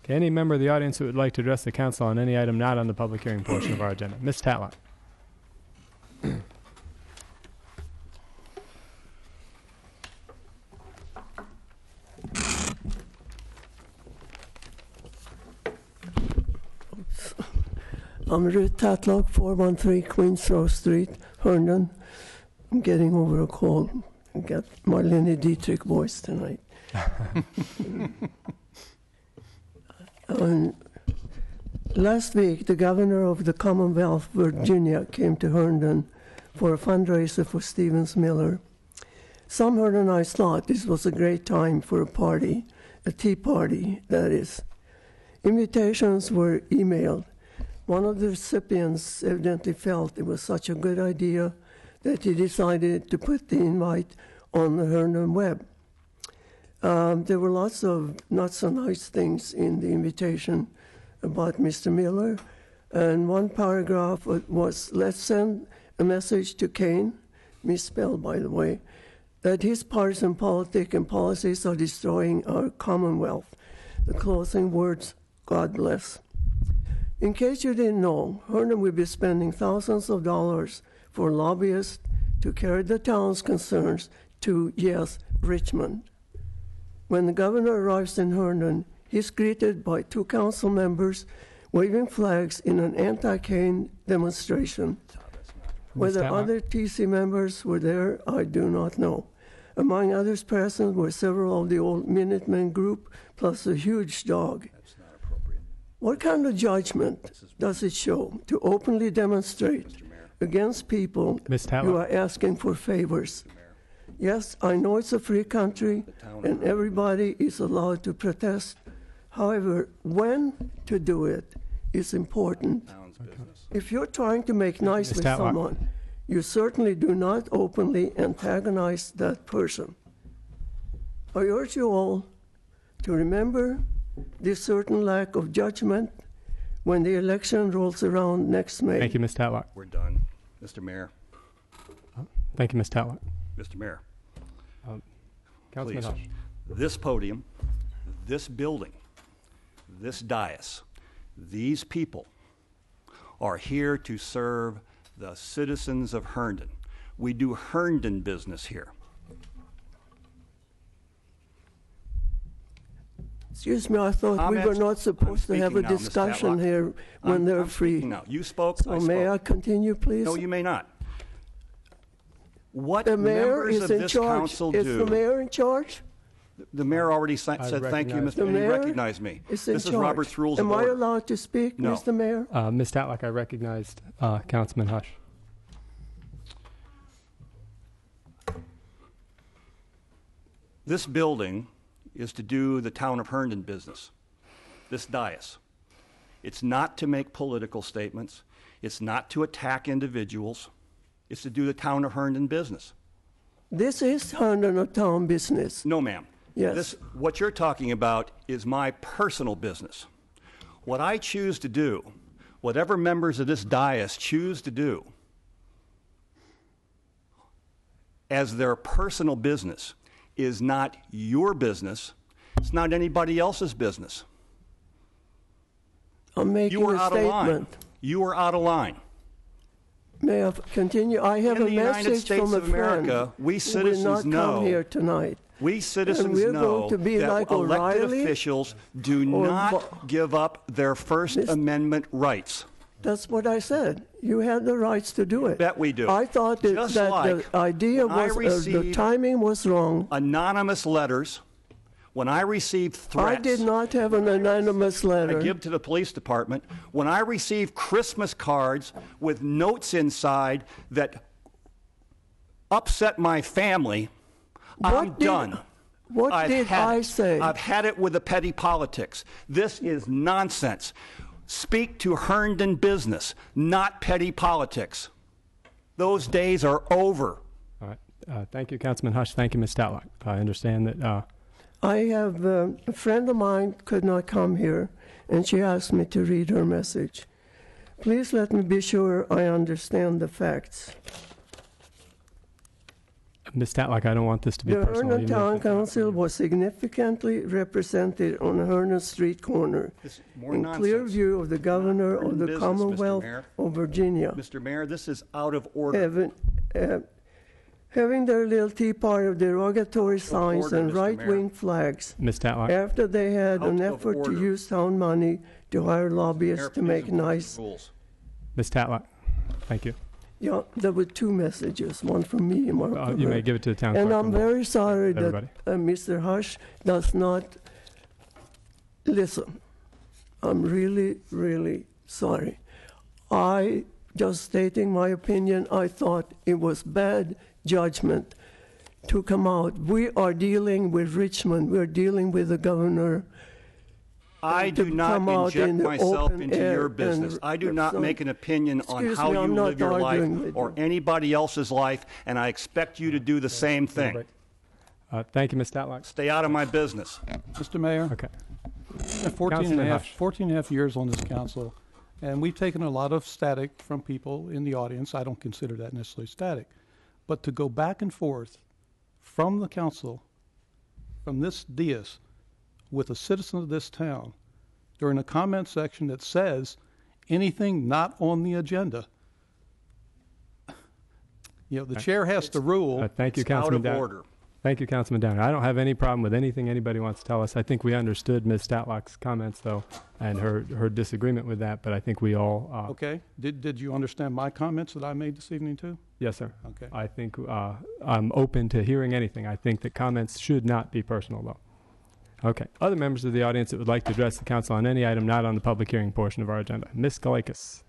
Okay, any member of the audience who would like to address the council on any item not on the public hearing portion of our agenda? Ms. Tatlock. I'm Ruth Tatlock, 413 Queens Row Street, Herndon. I'm getting over a cold. I got Marlene Dietrich voice tonight. Last week, the governor of the Commonwealth, Virginia, came to Herndon for a fundraiser for Stevens Miller. Some Herndonites thought this was a great time for a party, a tea party, that is. Invitations were emailed. One of the recipients evidently felt it was such a good idea that he decided to put the invite on the Herndon web. There were lots of not so nice things in the invitation about Mr. Miller, and one paragraph was, let's send a message to Kane, misspelled by the way, that his partisan politics and policies are destroying our Commonwealth. The closing words, God bless. In case you didn't know, Herndon will be spending thousands of dollars for lobbyists to carry the town's concerns to, yes, Richmond. When the governor arrives in Herndon, he's greeted by 2 council members waving flags in an anti-Kane demonstration. Whether other TC members were there, I do not know. Among others present were several of the old Minutemen group, plus a huge dog. What kind of judgment does it show to openly demonstrate against people who are asking for favors? Yes, I know it's a free country and everybody is allowed to protest. However, when to do it is important. If you're trying to make nice with someone, you certainly do not openly antagonize that person. I urge you all to remember this certain lack of judgment when the election rolls around next May. Thank you, Ms. Tatlock. We're done. Mr. Mayor. Thank you, Ms. Tatlock. Mr. Mayor. Councilman Please. Hush. This podium, this building, this dais, these people are here to serve the citizens of Herndon. We do Herndon business here. Excuse me, I thought we were not supposed to have a discussion here when they're free. No, you spoke. So may I continue, please? No, you may not. What the mayor members is of in this charge. council do? Is the mayor in charge? The mayor already said thank you, Mr. Mayor. He recognized me. This is Robert's Rules of Am Order. I allowed to speak, No. Mr. Mayor? Ms. Tatlock, I recognized Councilman Hush. This building is to do the town of Herndon business. This dais. It's not to make political statements. It's not to attack individuals. It's to do the town of Herndon business. This is Herndon a town business. No, ma'am. Yes. What you're talking about is my personal business. What I choose to do, whatever members of this dais choose to do as their personal business, is not your business. It's not anybody else's business. I'm making a statement. You are out of line. May I continue? I have a message from a friend. America, we who citizens will not know. come here tonight. We citizens And we're know going to be that like elected O'Reilly officials do or not give up their First Amendment rights. That's what I said. You had the rights to do it. Bet we do. I thought that, Just that like the idea when I was, the received timing was wrong. Anonymous letters, when I received threats. I did not have an anonymous letter. I give to the police department. When I received Christmas cards with notes inside that upset my family, I'm done. What did I say? I've had it with the petty politics. This is nonsense. Speak to Herndon business, not petty politics. Those days are over. All right. Thank you, Councilman Hush. Thank you, Ms. Tatlock. I understand that. I have a friend of mine could not come here, and she asked me to read her message. Please let me be sure I understand the facts. Ms. Tatlock, I don't want this to be The personal. Herndon You may- Town Council was significantly represented on the Herndon Street corner, This more in nonsense. clear view of the governor of the business, Mr. Commonwealth Mayor. of Virginia. Mr. Mayor, this is out of order. Having their little tea party of derogatory signs order, and Mr. right-wing flags Ms. Tatlock, after they had an Out of effort to order. use town money to hire lobbyists Mayor, to please make enforce the nice. rules. Ms. Tatlock, thank you. Yeah, there were two messages, one from me and one from You may her. give it to the town clerk. And I'm we'll- very sorry that everybody. Mr. Hush does not listen. I'm really, really sorry. Just stating my opinion, I thought it was bad judgment to come out. We are dealing with Richmond. We're dealing with the governor. I to do not come out in inject the myself open into air your and business. I do not represent- make an opinion on Excuse how me, you I'm not live your life arguing with or you. anybody else's life, and I expect you to do the same thing. Thank you, Ms. Tatlock. Stay out of my business. Mr. Mayor, Okay. I've 14 and, Councilman a half, Hush. 14 and a half years on this council, and we've taken a lot of static from people in the audience. I don't consider that necessarily static. But to go back and forth from the council, from this dais, with a citizen of this town, during a comment section that says anything not on the agenda. You know, the chair has to rule. Thank you, It's out Councilman of Downer. order. Thank you, Councilman Downer. I don't have any problem with anything anybody wants to tell us. I think we understood Ms. Statlock's comments, though, and her disagreement with that, but I think we all... Okay. Did you understand my comments that I made this evening too? Yes, sir. Okay. I think I'm open to hearing anything. I think that comments should not be personal, though. Okay. Other members of the audience that would like to address the council on any item not on the public hearing portion of our agenda. Ms. Galakis.